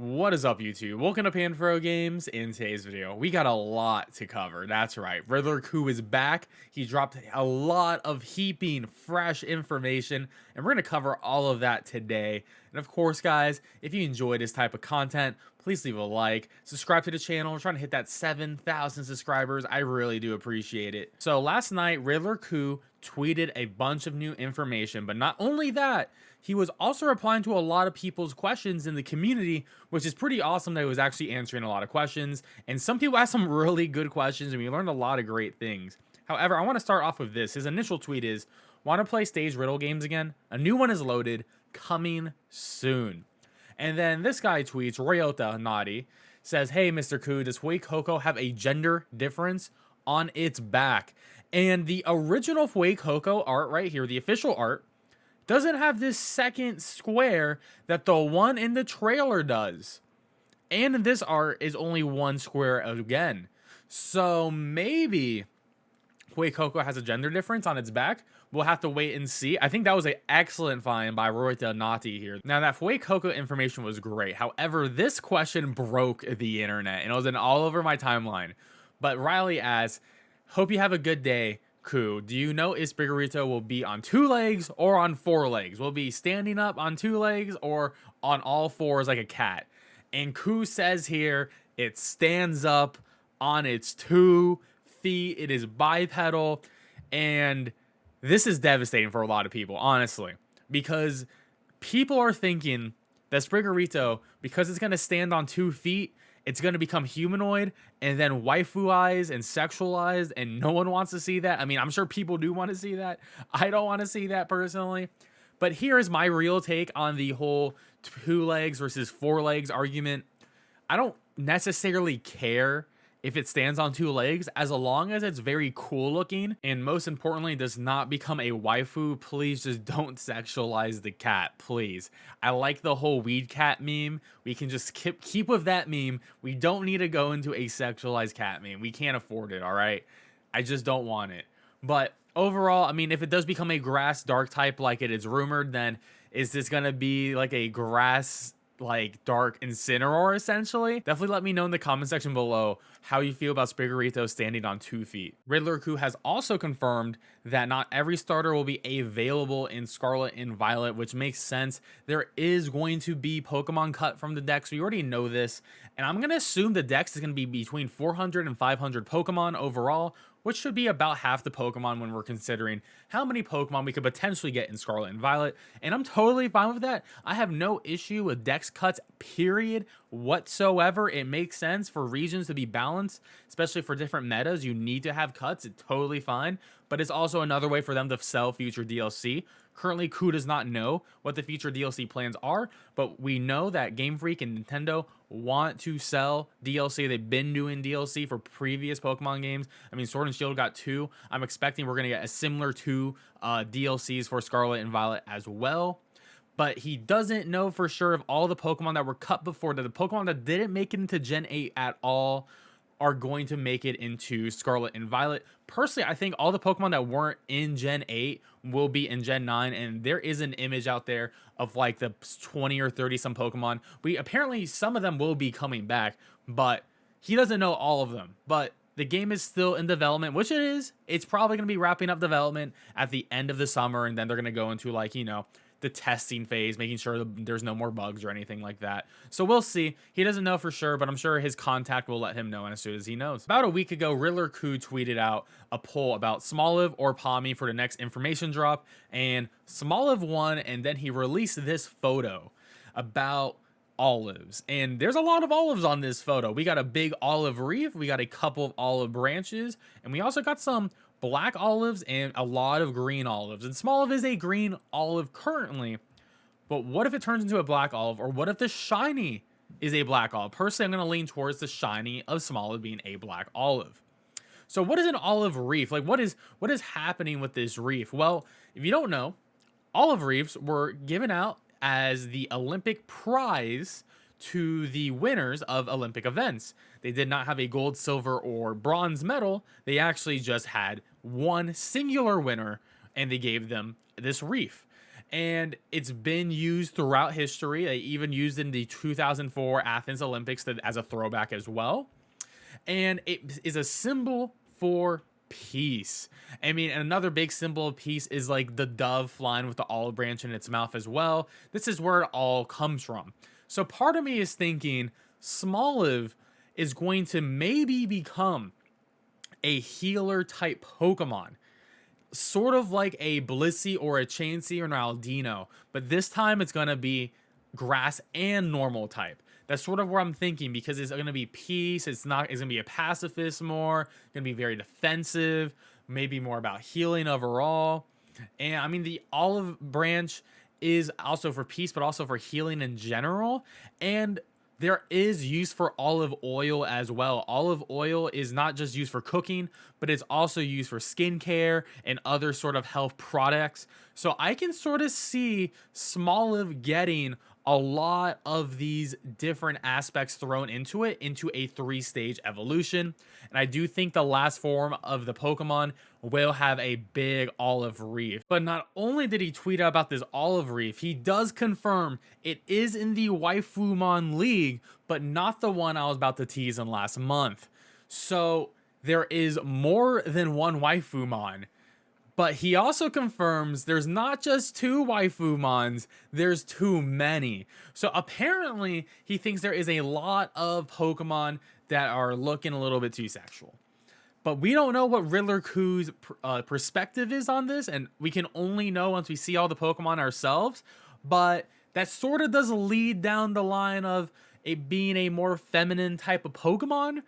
What is up, YouTube? Welcome to Panfro Games. In today's video, we got a lot to cover. That's right, Riddler coup is back. He dropped a lot of heaping fresh information, and we're going to cover all of that today. And of course, guys, if you enjoy this type of content, please leave a like, subscribe to the channel. We're trying to hit that 7,000 subscribers. I really do appreciate it. So last night, Riddler coup tweeted a bunch of new information, but not only that, he was also replying to a lot of people's questions in the community, which is pretty awesome that he was actually answering a lot of questions. And some people asked some really good questions, and we learned a lot of great things. However, I want to start off with this. His initial tweet is, want to play stage riddle games again? A new one is loaded, coming soon. And then this guy tweets, Ryota Naughty, says, hey, Mr. Coup, does Fuecoco have a gender difference on its back? And the original Fuecoco art right here, the official art, doesn't have this second square that the one in the trailer does. And in this art is only one square again. So maybe Fuecoco has a gender difference on its back. We'll have to wait and see. I think that was an excellent find by Ryota Naughty here. Now, that Fuecoco information was great. However, this question broke the internet, and it was in all over my timeline. But Riley asks, hope you have a good day, Coup. Do you know if Sprigatito will be on 2 legs or on 4 legs? Will it be standing up on 2 legs or on all 4s like a cat? And Coup says here, it stands up on its 2 feet. It is bipedal. And this is devastating for a lot of people, honestly, because people are thinking that Sprigatito, because it's going to stand on 2 feet, it's going to become humanoid and then waifuized and sexualized, and no one wants to see that. I mean, I'm sure people do want to see that. I don't want to see that personally. But here is my real take on the whole 2 legs versus 4 legs argument. I don't necessarily care if it stands on 2 legs, as long as it's very cool looking, and most importantly, does not become a waifu. Please just don't sexualize the cat, please. I like the whole weed cat meme. We can just keep with that meme. We don't need to go into a sexualized cat meme. We can't afford it, all right? I just don't want it. But overall, I mean, if it does become a grass dark type like it is rumored, then is this gonna be like a grass like dark Incineroar essentially? Definitely let me know in the comment section below how you feel about Sprigatito standing on 2 feet. Riddler Coup has also confirmed that not every starter will be available in Scarlet and Violet, which makes sense. There is going to be Pokemon cut from the decks. We already know this, and I'm gonna assume the dex is gonna be between 400 and 500 Pokemon overall, which should be about half the Pokemon when we're considering how many Pokemon we could potentially get in Scarlet and Violet. And I'm totally fine with that. I have no issue with dex cuts, period, whatsoever. It makes sense for regions to be balanced, especially for different metas. You need to have cuts. It's totally fine. But it's also another way for them to sell future DLC. Currently, Coup does not know what the future DLC plans are, but we know that Game Freak and Nintendo want to sell DLC. They've been doing DLC for previous Pokemon games. I mean, Sword and Shield got 2. I'm expecting we're going to get a similar 2 DLCs for Scarlet and Violet as well. But he doesn't know for sure if all the Pokemon that were cut before, that the Pokemon that didn't make it into Gen 8 at all, are going to make it into Scarlet and Violet. Personally, I think all the Pokemon that weren't in Gen 8 will be in Gen 9, and there is an image out there of like the 20 or 30 some Pokemon. Apparently some of them will be coming back, but he doesn't know all of them. But the game is still in development, which it is. It's probably going to be wrapping up development at the end of the summer, and then they're going to go into, like, you know, the testing phase, making sure there's no more bugs or anything like that. So we'll see. He doesn't know for sure, but I'm sure his contact will let him know as soon as he knows. About a week ago, Riddler Coup tweeted out a poll about Smoliv or Pommy for the next information drop, and Smoliv won, and then he released this photo about olives, and there's a lot of olives on this photo. We got a big olive reef, we got a couple of olive branches, and we also got some black olives and a lot of green olives. And Smoliv is a green olive currently, but what if it turns into a black olive? Or what if the shiny is a black olive? Personally, I'm going to lean towards the shiny of Smoliv being a black olive. So what is an olive reef? Like, what is happening with this reef? Well, if you don't know, olive reefs were given out as the Olympic prize to the winners of Olympic events. They did not have a gold, silver, or bronze medal. They actually just had one singular winner, and they gave them this reef. and it's been used throughout history. They even used in the 2004 Athens Olympics as a throwback as well. And it is a symbol for peace. I mean, another big symbol of peace is like the dove flying with the olive branch in its mouth as well. This is where it all comes from. So part of me is thinking Smoliv is going to maybe become a healer type Pokemon, sort of like a Blissey or a Chansey or an Aldino, but this time it's going to be grass and normal type. That's sort of where I'm thinking, because it's going to be peace. It's going to be a pacifist more, going to be very defensive, maybe more about healing overall. And I mean, the olive branch is also for peace, but also for healing in general. And there is use for olive oil as well. Olive oil is not just used for cooking, but it's also used for skincare and other sort of health products. So I can sort of see Smoliv getting a lot of these different aspects thrown into it, into a 3-stage evolution. And I do think the last form of the Pokemon will have a big olive reef. But not only did he tweet about this olive reef, he does confirm it is in the Waifumon League, but not the one I was about to tease in last month. So there is more than one Waifumon. But he also confirms there's not just 2 Waifumons, there's too many. So apparently he thinks there is a lot of Pokemon that are looking a little bit too sexual. But we don't know what Riddler Ku's perspective is on this, and we can only know once we see all the Pokemon ourselves. But that sort of does lead down the line of it being a more feminine type of Pokemon.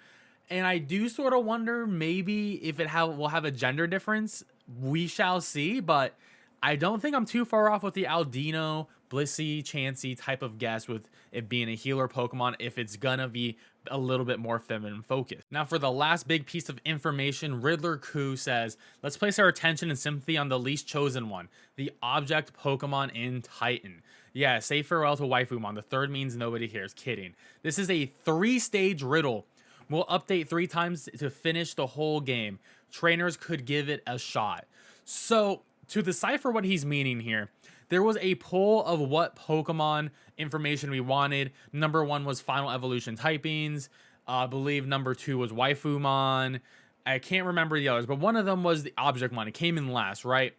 And I do sort of wonder maybe if it will have a gender difference. We shall see, but I don't think I'm too far off with the Aldino, Blissey, Chansey type of guess with it being a healer Pokemon if it's gonna be a little bit more feminine focused. Now for the last big piece of information, Riddler Ku says, let's place our attention and sympathy on the least chosen one, the object Pokemon in Titan. Yeah, say farewell to Waifumon. The third means nobody cares. Kidding. This is a 3-stage riddle. We'll update 3 times to finish the whole game. Trainers could give it a shot. So to decipher what he's meaning here, there was a poll of what Pokemon information we wanted. Number 1 was final evolution typings. I believe number 2 was Waifumon. I can't remember the others, but one of them was the Objectmon. It came in last, right?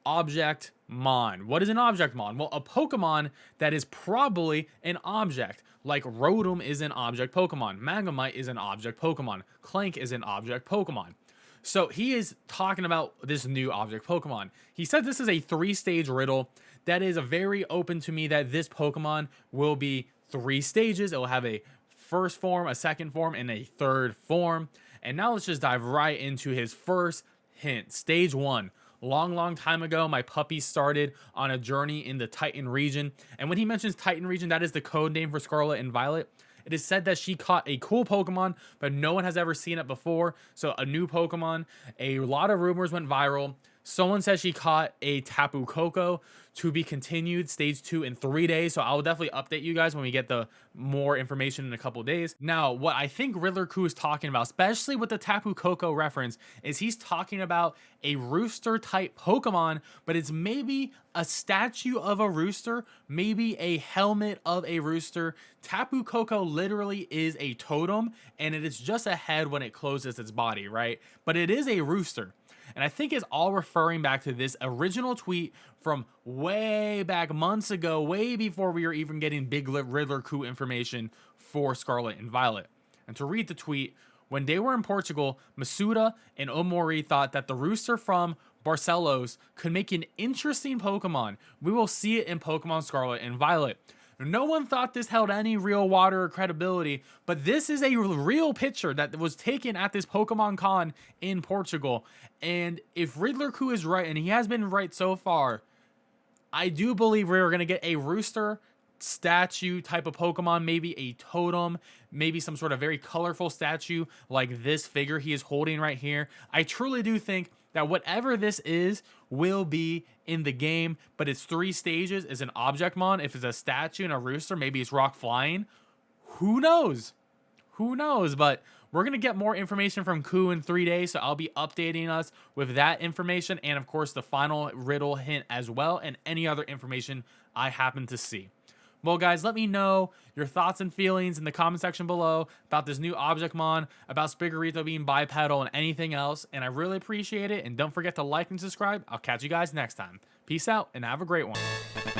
Objectmon. What is an Objectmon? Well, a Pokemon that is probably an object. Like Rotom is an object Pokemon. Magnemite is an object Pokemon. Clank is an object Pokemon. So he is talking about this new object Pokemon. He said this is a 3-stage riddle. That is very open to me that this Pokemon will be 3 stages. It will have a first form, a second form, and a third form. And now let's just dive right into his first hint. Stage 1. Long time ago, my puppy started on a journey in the Titan region. And when he mentions Titan region, that is the code name for Scarlet and Violet. It is said that she caught a cool Pokemon, but no one has ever seen it before. So a new Pokemon. A lot of rumors went viral. Someone says she caught a Tapu Koko, to be continued, stage 2 in 3 days. So I will definitely update you guys when we get the more information in a couple days. Now, what I think Riddler Ku is talking about, especially with the Tapu Koko reference, is he's talking about a rooster type Pokemon, but it's maybe a statue of a rooster, maybe a helmet of a rooster. Tapu Koko literally is a totem, and it is just a head when it closes its body, right? But it is a rooster. And I think it's all referring back to this original tweet from way back months ago, way before we were even getting big Riddler Ku information for Scarlet and Violet. And to read the tweet, when they were in Portugal, Masuda and Omori thought that the rooster from Barcelos could make an interesting Pokemon. We will see it in Pokemon Scarlet and Violet. No one thought this held any real water or credibility, but this is a real picture that was taken at this Pokemon Con in Portugal. And if Riddler Ku is right, and he has been right so far, I do believe we're going to get a rooster statue type of Pokemon, maybe a totem, maybe some sort of very colorful statue like this figure he is holding right here. I truly do think that whatever this is will be in the game, but it's 3 stages. Is an Objectmon. If it's a statue and a rooster, maybe it's rock flying. Who knows? Who knows? But We're going to get more information from Ku in 3 days, so I'll be updating us with that information and, of course, the final riddle hint as well, and any other information I happen to see. Well, guys, let me know your thoughts and feelings in the comment section below about this new Objectmon, about Sprigatito being bipedal, and anything else. And I really appreciate it. And don't forget to like and subscribe. I'll catch you guys next time. Peace out and have a great one.